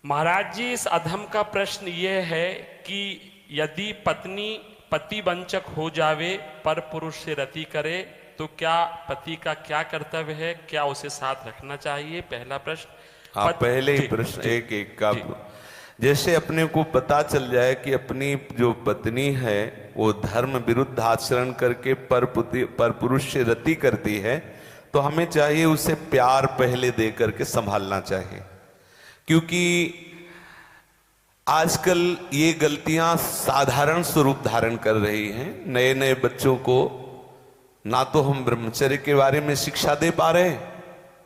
महाराज जी, इस अधम का प्रश्न ये है कि यदि पत्नी पति वंचक हो जावे पर पुरुष से रति करे तो क्या पति का क्या कर्तव्य है, क्या उसे साथ रखना चाहिए? पहला प्रश्न। आप पहले ही प्रश्न एक एक का, जैसे अपने को पता चल जाए कि अपनी जो पत्नी है वो धर्म विरुद्ध आचरण करके पर पुरुष से रति करती है, तो हमें चाहिए उसे प्यार पहले दे करके संभालना चाहिए। क्योंकि आजकल ये गलतियां साधारण स्वरूप धारण कर रही हैं। नए नए बच्चों को ना तो हम ब्रह्मचर्य के बारे में शिक्षा दे पा रहे हैं,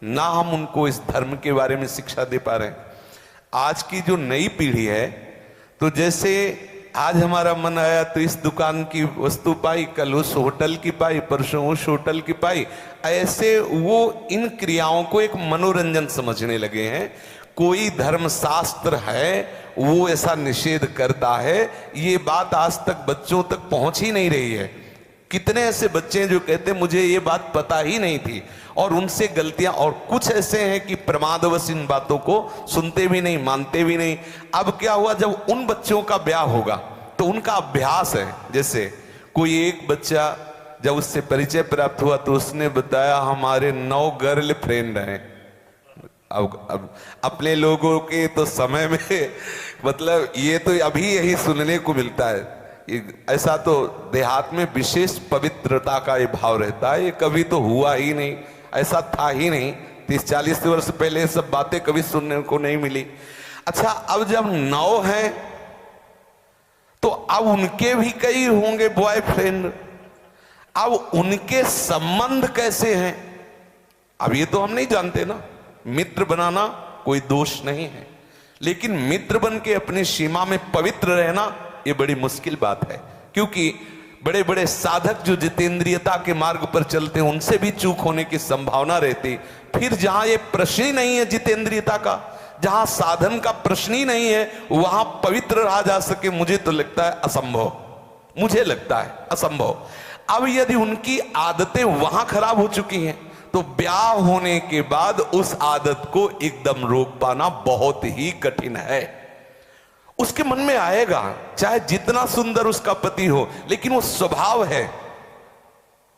ना हम उनको इस धर्म के बारे में शिक्षा दे पा रहे हैं। आज की जो नई पीढ़ी है, तो जैसे आज हमारा मन आया तो इस दुकान की वस्तु पाई, कल उस होटल की पाई, परसों उस होटल की पाई, ऐसे वो इन क्रियाओं को एक मनोरंजन समझने लगे हैं। कोई धर्मशास्त्र है वो ऐसा निषेध करता है, ये बात आज तक बच्चों तक पहुंच ही नहीं रही है। कितने ऐसे बच्चे हैं जो कहते मुझे ये बात पता ही नहीं थी, और उनसे गलतियां, और कुछ ऐसे हैं कि प्रमादवश इन बातों को सुनते भी नहीं, मानते भी नहीं। अब क्या हुआ, जब उन बच्चों का ब्याह होगा तो उनका अभ्यास है। जैसे कोई एक बच्चा जब उससे परिचय प्राप्त हुआ तो उसने बताया हमारे 9 गर्ल फ्रेंड हैं। अब अपने लोगों के तो समय में मतलब ये तो अभी यही सुनने को मिलता है। ऐसा तो देहात में विशेष पवित्रता का ये भाव रहता है, ये कभी तो हुआ ही नहीं, ऐसा था ही नहीं। 30-40 वर्ष पहले ये सब बातें कभी सुनने को नहीं मिली। अच्छा, अब जब 9 हैं तो अब उनके भी कई होंगे बॉयफ्रेंड। अब उनके संबंध कैसे हैं, अब ये तो हम नहीं जानते ना। मित्र बनाना कोई दोष नहीं है, लेकिन मित्र बन के अपनी सीमा में पवित्र रहना ये बड़ी मुश्किल बात है। क्योंकि बड़े बड़े साधक जो जितेंद्रियता के मार्ग पर चलते हैं उनसे भी चूक होने की संभावना रहती। फिर जहां ये प्रश्न ही नहीं है जितेंद्रियता का, जहां साधन का प्रश्न ही नहीं है, वहां पवित्र रहा जा सके, मुझे तो लगता है असंभव, मुझे लगता है असंभव। अब यदि उनकी आदतें वहां खराब हो चुकी हैं तो ब्याह होने के बाद उस आदत को एकदम रोक पाना बहुत ही कठिन है। उसके मन में आएगा, चाहे जितना सुंदर उसका पति हो, लेकिन वो स्वभाव है,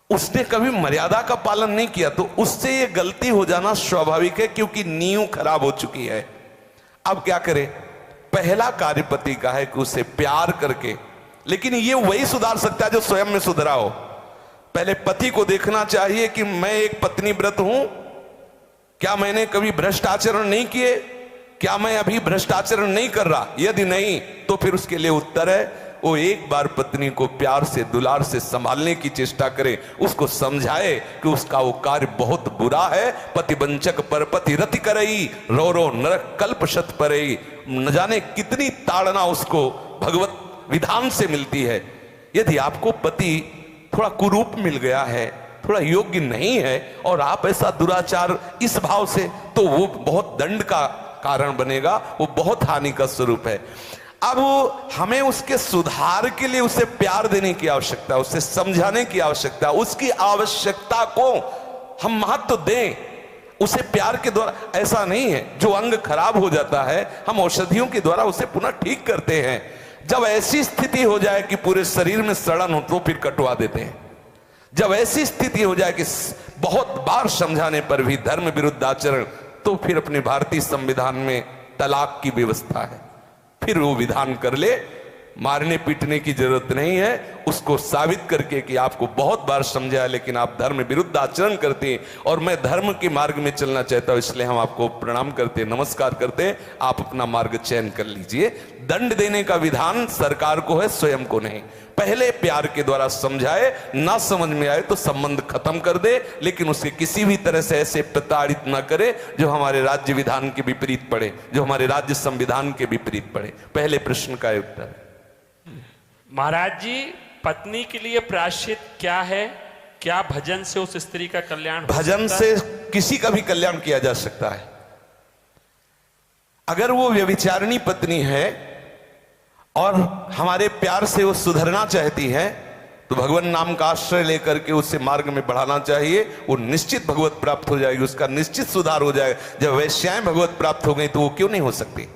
उसने कभी मर्यादा का पालन नहीं किया, तो उससे ये गलती हो जाना स्वाभाविक है, क्योंकि नींव खराब हो चुकी है। अब क्या करे, पहला कार्य पति का है कि उसे प्यार करके, लेकिन ये वही सुधार सकता है जो स्वयं में सुधरा हो। पहले पति को देखना चाहिए कि मैं एक पत्नी व्रत हूं, क्या मैंने कभी भ्रष्ट आचरण नहीं किए, क्या मैं अभी भ्रष्ट आचरण नहीं कर रहा। यदि नहीं तो फिर उसके लिए उत्तर है वो एक बार पत्नी को प्यार से दुलार से संभालने की चेष्टा करे, उसको समझाए कि उसका वो कार्य बहुत बुरा है। पति वंचक पर पति रति करई, रो रो नरक कल्प शत परई। न जाने कितनी ताड़ना उसको भगवत विधान से मिलती है। यदि आपको पति थोड़ा कुरूप मिल गया है, थोड़ा योग्य नहीं है, और आप ऐसा दुराचार इस भाव से, तो वो बहुत दंड का कारण बनेगा, वो बहुत हानि का स्वरूप है। अब हमें उसके सुधार के लिए उसे प्यार देने की आवश्यकता, उसे समझाने की आवश्यकता, उसकी आवश्यकता को हम महत्व दें, उसे प्यार के द्वारा। ऐसा नहीं है जो अंग खराब हो जाता है हम औषधियों के द्वारा उसे पुनः ठीक करते हैं। जब ऐसी स्थिति हो जाए कि पूरे शरीर में सड़न हो तो फिर कटवा देते हैं। जब ऐसी स्थिति हो जाए कि बहुत बार समझाने पर भी धर्म विरुद्ध आचरण, तो फिर अपने भारतीय संविधान में तलाक की व्यवस्था है, फिर वो विधान कर ले। मारने पीटने की जरूरत नहीं है, उसको साबित करके कि आपको बहुत बार समझाया लेकिन आप धर्म विरुद्ध आचरण करते हैं और मैं धर्म के मार्ग में चलना चाहता हूं, इसलिए हम आपको प्रणाम करते हैं, नमस्कार करते हैं, आप अपना मार्ग चयन कर लीजिए। दंड देने का विधान सरकार को है, स्वयं को नहीं। पहले प्यार के द्वारा समझाए, ना समझ में आए तो संबंध खत्म कर दे, लेकिन उसे किसी भी तरह से ऐसे प्रताड़ित ना करे जो हमारे राज्य विधान के विपरीत पड़े, जो हमारे राज्य संविधान के विपरीत पड़े। पहले प्रश्न का उत्तर। महाराज जी, पत्नी के लिए प्रायश्चित क्या है? क्या भजन से उस स्त्री का कल्याण? भजन से किसी का भी कल्याण किया जा सकता है। अगर वो व्यभिचारिणी पत्नी है और हमारे प्यार से वो सुधरना चाहती है तो भगवान नाम का आश्रय लेकर के उससे मार्ग में बढ़ाना चाहिए। वो निश्चित भगवत प्राप्त हो जाएगी, उसका निश्चित सुधार हो जाएगा। जब वैश्याएं भगवत प्राप्त हो गई तो वो क्यों नहीं हो सकती?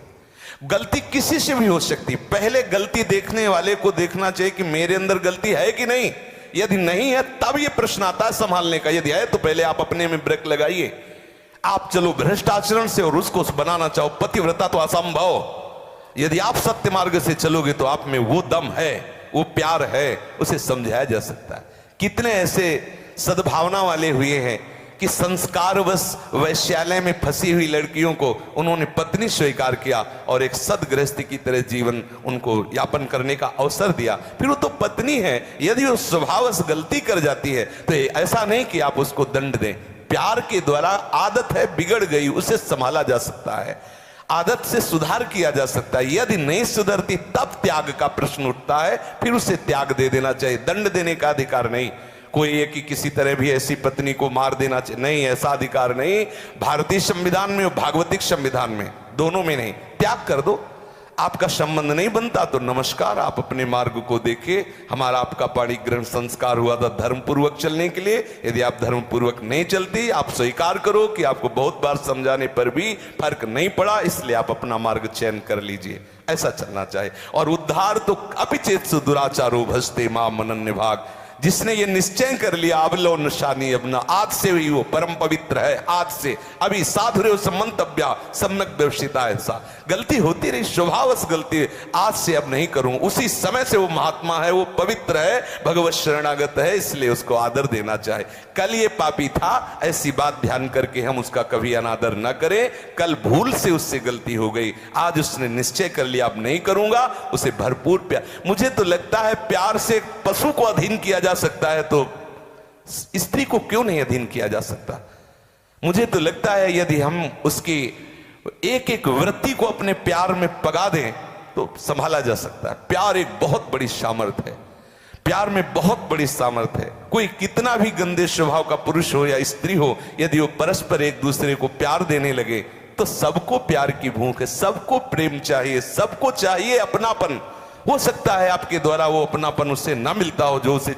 गलती किसी से भी हो सकती, पहले गलती देखने वाले को देखना चाहिए कि मेरे अंदर गलती है कि नहीं। यदि नहीं है तब यह प्रश्न आता है संभालने का, यदि है तो पहले आप अपने में ब्रेक लगाइए। आप चलो भ्रष्ट आचरण से और उसको बनाना चाहो पतिव्रता तो असंभव। यदि आप सत्य मार्ग से चलोगे तो आप में वो दम है, वो प्यार है, उसे समझाया जा सकता है। कितने ऐसे सद्भावना वाले हुए हैं कि संस्कारवश वैश्यालय में फंसी हुई लड़कियों को उन्होंने पत्नी स्वीकार किया और एक सदगृहस्थी की तरह जीवन उनको यापन करने का अवसर दिया। फिर वो तो पत्नी है, यदि वो स्वभावश गलती कर जाती है तो ऐसा नहीं कि आप उसको दंड दें। प्यार के द्वारा, आदत है बिगड़ गई, उसे संभाला जा सकता है, आदत से सुधार किया जा सकता है। यदि नहीं सुधरती तब त्याग का प्रश्न उठता है, फिर उसे त्याग दे देना चाहिए, दंड देने का अधिकार नहीं। कोई है कि किसी तरह भी ऐसी पत्नी को मार देना चाहिए, नहीं, ऐसा अधिकार नहीं। भारतीय संविधान में और भागवतिक संविधान में, दोनों में नहीं। त्याग कर दो, आपका संबंध नहीं बनता तो नमस्कार, आप अपने मार्ग को देखिए। हमारा आपका पाणी ग्रहण संस्कार हुआ था धर्म पूर्वक चलने के लिए। यदि आप धर्म पूर्वक नहीं चलती, आप स्वीकार करो कि आपको बहुत बार समझाने पर भी फर्क नहीं पड़ा, इसलिए आप अपना मार्ग चयन कर लीजिए। ऐसा चलना चाहिए। और उद्धार तो अपिचेत दुराचारो भजते मां मनन्य भाग। जिसने ये निश्चय कर लिया अवलो निशानी अपना, आज से ही वो परम पवित्र है, आज से अभी साधुर्य संबंधव्या सम्यक व्यवसिता। ऐसा गलती होती रही, स्वभावश गलती, आज से अब नहीं करूं। उसी समय से वो महात्मा है, वो पवित्र है, भगवत शरणागत है, इसलिए उसको आदर देना चाहे। कल ये पापी था, ऐसी बात ध्यान करके हम उसका कभी अनादर न करें। कल भूल से उससे गलती हो गई, आज उसने निश्चय कर लिया अब नहीं करूंगा, उसे भरपूर प्यार। मुझे तो लगता है प्यार से पशु को अधीन किया जा सकता है तो स्त्री को क्यों नहीं अधीन किया जा सकता। मुझे तो लगता है यदि हम उसकी एक एक वृत्ति को अपने प्यार में पगा दें तो संभाला जा सकता है। प्यार एक बहुत बड़ी सामर्थ्य है, प्यार में बहुत बड़ी सामर्थ्य है। कोई कितना भी गंदे स्वभाव का पुरुष हो या स्त्री हो, यदि वो परस्पर एक दूसरे को प्यार देने लगे तो सबको प्यार की भूख है, सबको प्रेम चाहिए, सबको चाहिए अपनापन। हो सकता है आपके द्वारा वो अपनापन उससे ना मिलता हो जो उसे